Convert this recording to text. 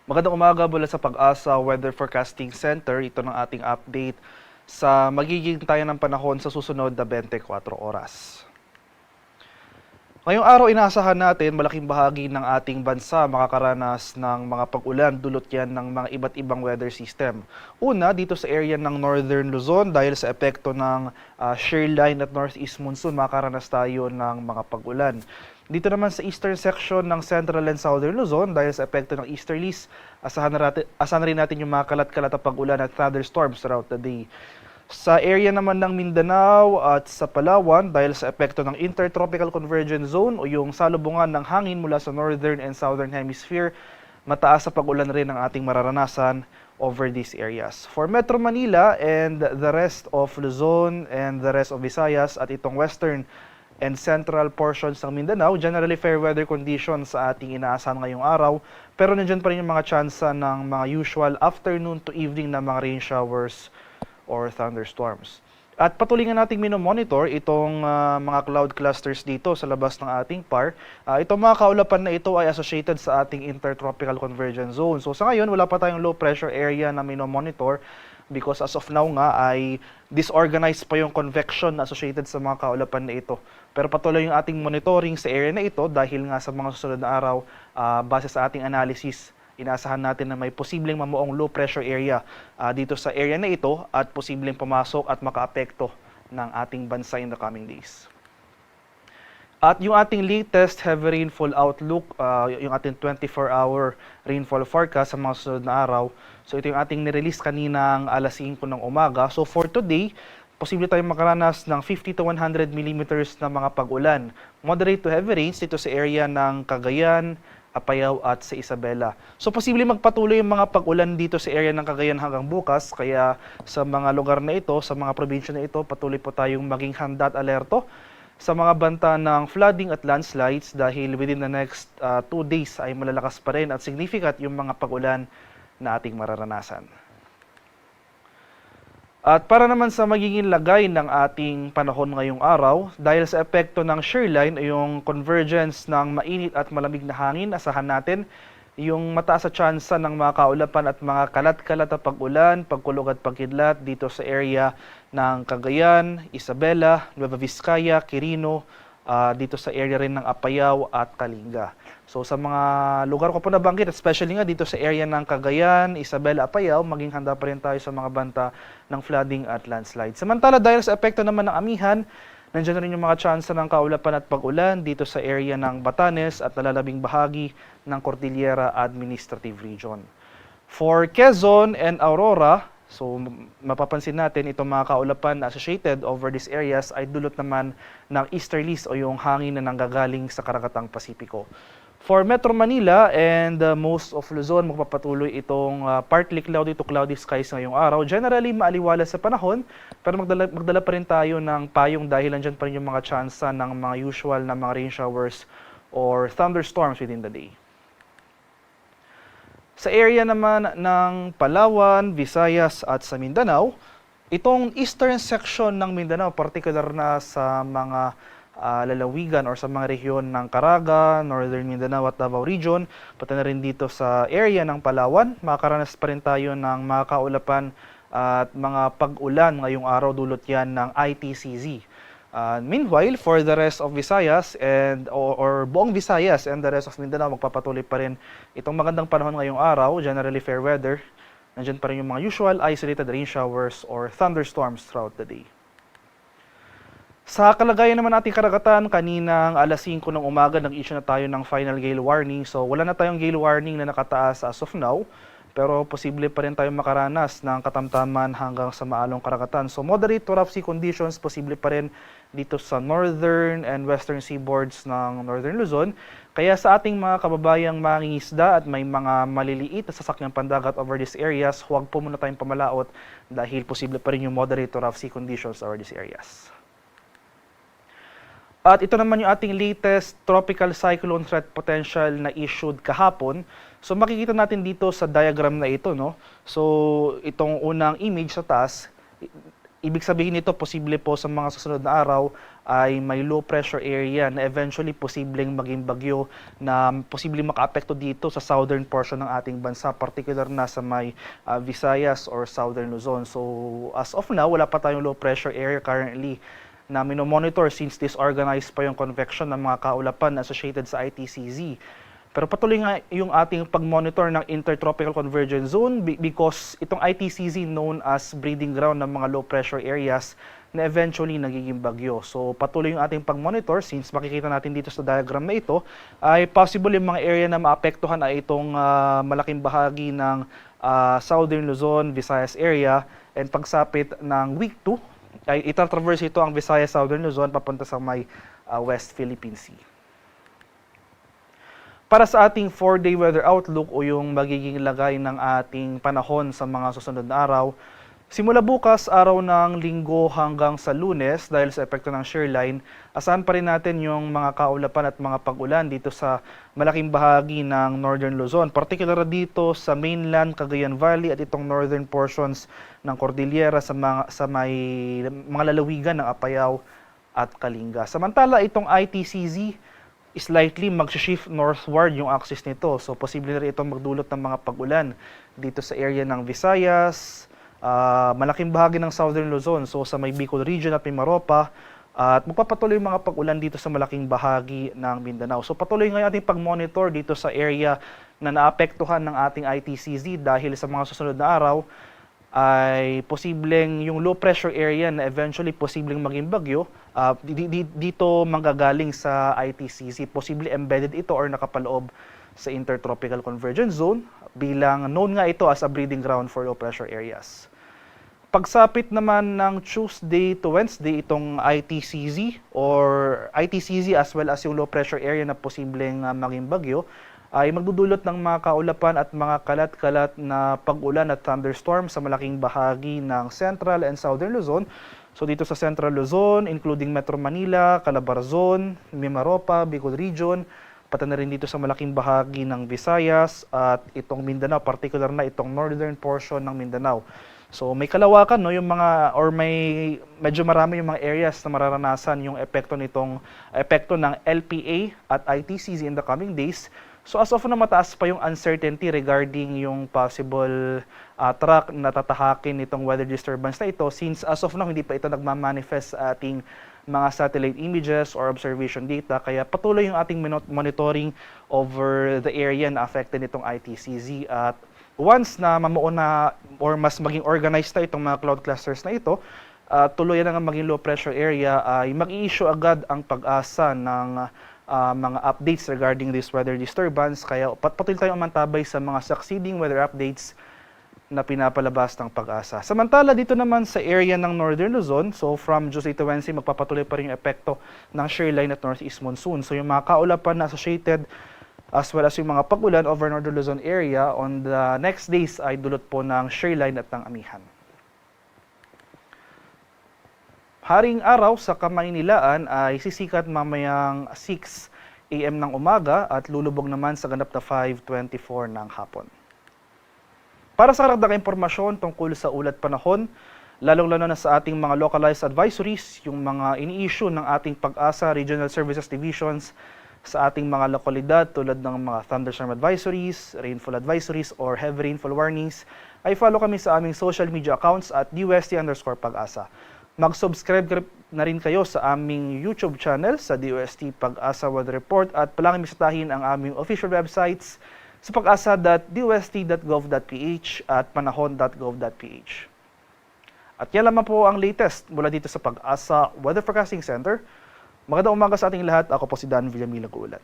Magandang umaga mula sa Pag-asa Weather Forecasting Center. Ito ng ating update sa magiging tayo ng panahon sa susunod na 24 oras. Ngayong araw, inaasahan natin malaking bahagi ng ating bansa makakaranas ng mga pag-ulan, dulot yan ng mga iba't ibang weather system. Una, dito sa area ng Northern Luzon, dahil sa epekto ng shear line at northeast monsoon, makakaranas tayo ng mga pag-ulan. Dito naman sa eastern section ng Central and Southern Luzon, dahil sa epekto ng easterlies, asahan na rin natin yung mga kalat-kalat na pag-ulan at thunderstorms throughout the day. Sa area naman ng Mindanao at sa Palawan, dahil sa epekto ng Intertropical Convergence Zone o yung salubungan ng hangin mula sa Northern and Southern Hemisphere, mataas sa pag-ulan rin ang ating mararanasan over these areas. For Metro Manila and the rest of Luzon and the rest of Visayas at itong western and central portions ng Mindanao, generally fair weather conditions sa ating inaasahan ngayong araw, pero nandiyan pa rin yung mga tsansa ng mga usual afternoon to evening na mga rain showers or thunderstorms. At patuloy nga nating minomonitor itong mga cloud clusters dito sa labas ng ating PAR. Itong mga kaulapan na ito ay associated sa ating Intertropical Convergence Zone. So sa ngayon, wala pa tayong low pressure area na minomonitor because as of now nga ay disorganized pa yung convection associated sa mga kaulapan na ito. Pero patuloy yung ating monitoring sa area na ito dahil nga sa mga susunod na araw, base sa ating analysis, inaasahan natin na may posibleng mamuong low pressure area dito sa area na ito at posibleng pumasok at makaapekto ng ating bansa in the coming days. At yung ating latest heavy rainfall outlook, yung ating 24-hour rainfall forecast sa mga susunod na araw. So ito yung ating nirelease kaninang alas 5 ng umaga. So for today, posible tayong makaranas ng 50 to 100 millimeters na mga pag-ulan. Moderate to heavy rains dito sa area ng Cagayan, Apayao at sa Isabela. So posible magpatuloy yung mga pag-ulan dito sa area ng Cagayan hanggang bukas, kaya sa mga lugar na ito, sa mga probinsya na ito, patuloy po tayong maging handa at alerto sa mga banta ng flooding at landslides dahil within the next 2 days ay malalakas pa rin at significant yung mga pag-ulan na ating mararanasan. At para naman sa magiging lagay ng ating panahon ngayong araw, dahil sa epekto ng shear line o yung convergence ng mainit at malamig na hangin, asahan natin yung mataas sa tsansa ng mga kaulapan at mga kalat-kalat na pag-ulan, pagkulog at pagkidlat dito sa area ng Cagayan, Isabela, Nueva Vizcaya, Quirino, dito sa area rin ng Apayao at Kalinga. So sa mga lugar ko po nabanggit, especially nga dito sa area ng Cagayan, Isabela, Apayao, maging handa pa rin tayo sa mga banta ng flooding at landslide. Samantala dahil sa epekto naman ng amihan, nandiyan na rin yung mga tsansa ng kaulapan at pag-ulan dito sa area ng Batanes at nalalabing bahagi ng Cordillera Administrative Region. For Quezon and Aurora, so mapapansin natin itong mga kaulapan na associated over these areas ay dulot naman ng easterlies o yung hangin na nanggagaling sa Karakatang Pasipiko. For Metro Manila and most of Luzon, magpapatuloy itong partly cloudy to cloudy skies ngayong araw. Generally, maaliwalas sa panahon, pero magdala pa rin tayo ng payong dahil nandyan pa rin yung mga tsansa ng mga usual na mga rain showers or thunderstorms within the day. Sa area naman ng Palawan, Visayas at sa Mindanao, itong eastern section ng Mindanao, particular na sa mga lalawigan or sa mga rehiyon ng Caraga, Northern Mindanao at Davao Region, pati na rin dito sa area ng Palawan, makakaranas pa rin tayo ng mga kaulapan at mga pag-ulan ngayong araw, dulot yan ng ITCZ. Meanwhile, for the rest of Visayas and or buong Visayas and the rest of Mindanao, magpapatuloy pa rin itong magandang panahon ngayong araw, generally fair weather. Nandiyan pa rin yung mga usual isolated rain showers or thunderstorms throughout the day. Sa kalagayan naman nating karagatan, kaninang alas 5 ng umaga, nag-issue na tayo ng final gale warning. So wala na tayong gale warning na nakataas as of now, pero posible pa rin tayong makaranas ng katamtaman hanggang sa maalong karagatan. So moderate to rough sea conditions, posible pa rin dito sa northern and western seaboards ng Northern Luzon. Kaya sa ating mga kababayang mangingisda at may mga maliliit na sasakyang pandagat over these areas, huwag po muna tayong pamalaot dahil posible pa rin yung moderate to rough sea conditions over these areas. At ito naman yung ating latest tropical cyclone threat potential na issued kahapon. So makikita natin dito sa diagram na ito, no? So itong unang image sa taas, Ibig sabihin nito, posible po sa mga susunod na araw ay may low pressure area na eventually posibleng maging bagyo na posibleng makaapekto dito sa southern portion ng ating bansa, particular na sa may Visayas or southern Luzon. So as of now, wala pa tayong low pressure area currently na minomonitor since disorganized pa yung convection ng mga kaulapan associated sa ITCZ. Pero patuloy nga yung ating pag-monitor ng Intertropical Convergence Zone because itong ITCZ known as breeding ground ng mga low pressure areas na eventually nagiging bagyo. So patuloy yung ating pag-monitor since makikita natin dito sa diagram na ito ay possible yung mga area na maapektuhan ay itong malaking bahagi ng Southern Luzon, Visayas area, and pagsapit ng week 2 ay itatraverse ito ang Visayas, Southern Luzon papunta sa may West Philippine Sea. Para sa ating 4-day weather outlook o yung magiging lagay ng ating panahon sa mga susunod na araw, simula bukas, araw ng Linggo hanggang sa Lunes, dahil sa epekto ng shear line, asahan pa rin natin yung mga kaulapan at mga pag-ulan dito sa malaking bahagi ng Northern Luzon, particular dito sa mainland Cagayan Valley at itong northern portions ng Cordillera sa may mga lalawigan ng Apayao at Kalinga. Samantala, itong ITCZ, slightly mag-shift northward yung axis nito. So, posible na rin itong magdulot ng mga pag-ulan dito sa area ng Visayas, malaking bahagi ng Southern Luzon, so sa may Bicol region at Mimaropa, at magpapatuloy yung mga pag-ulan dito sa malaking bahagi ng Mindanao. So, patuloy ngayon ating pag-monitor dito sa area na naapektuhan ng ating ITCZ dahil sa mga susunod na araw, ay posibleng yung low pressure area na eventually posibleng maging bagyo, dito manggagaling sa ITCZ. Posible embedded ito or nakapaloob sa Intertropical Convergence Zone bilang known nga ito as a breeding ground for low pressure areas. Pagsapit naman ng Tuesday to Wednesday, itong ITCZ as well as yung low pressure area na posibleng maging bagyo, ay magdudulot ng mga kaulapan at mga kalat-kalat na pag-ulan at thunderstorm sa malaking bahagi ng Central and Southern Luzon. So dito sa Central Luzon, including Metro Manila, Calabarzon, Mimaropa, Bicol Region, pati na rin dito sa malaking bahagi ng Visayas at itong Mindanao, particular na itong northern portion ng Mindanao. So may kalawakan, no, yung mga medyo marami yung mga areas na mararanasan yung epekto ng LPA at ITCZ in the coming days. So as of na mataas pa yung uncertainty regarding yung possible track na tatahakin itong weather disturbance na ito since as of now hindi pa ito nagmamanifest sa ating mga satellite images or observation data, kaya patuloy yung ating monitoring over the area na affected nitong ITCZ. At once na mamuo na or mas maging organized na itong mga cloud clusters na ito, tuloy na nga maging low pressure area, ay mag-i-issue agad ang Pag-asa ng mga updates regarding this weather disturbance. Kaya patuloy tayong mantabay sa mga succeeding weather updates na pinapalabas ng Pag-asa. Samantala dito naman sa area ng Northern Luzon, so from Tuesday to Wednesday, magpapatuloy pa rin yung epekto ng shear line at northeast monsoon. So yung mga kaulapan na associated as well as yung mga pag-ulan over Northern Luzon area on the next days ay dulot po ng shear line at ng amihan. Haring araw sa Kamaynilaan ay sisikat mamayang 6 AM ng umaga at lulubog naman sa ganap na 5:24 ng hapon. Para sa karagdagang impormasyon tungkol sa ulat panahon, lalong-lalo na sa ating mga localized advisories, yung mga ini-issue ng ating Pag-asa Regional Services Divisions sa ating mga lokalidad tulad ng mga thunderstorm advisories, rainfall advisories, or heavy rainfall warnings, ay follow kami sa aming social media accounts at DOST_Pag-asa. Mag-subscribe na rin kayo sa aming YouTube channel sa DOST Pag-asa Weather Report at palanging bisitahin ang aming official websites sa pag-asa.dost.gov.ph at panahon.gov.ph. At yan lamang po ang latest mula dito sa Pag-asa Weather Forecasting Center. Magandang umaga sa ating lahat. Ako po si Dan Villamila Guulat.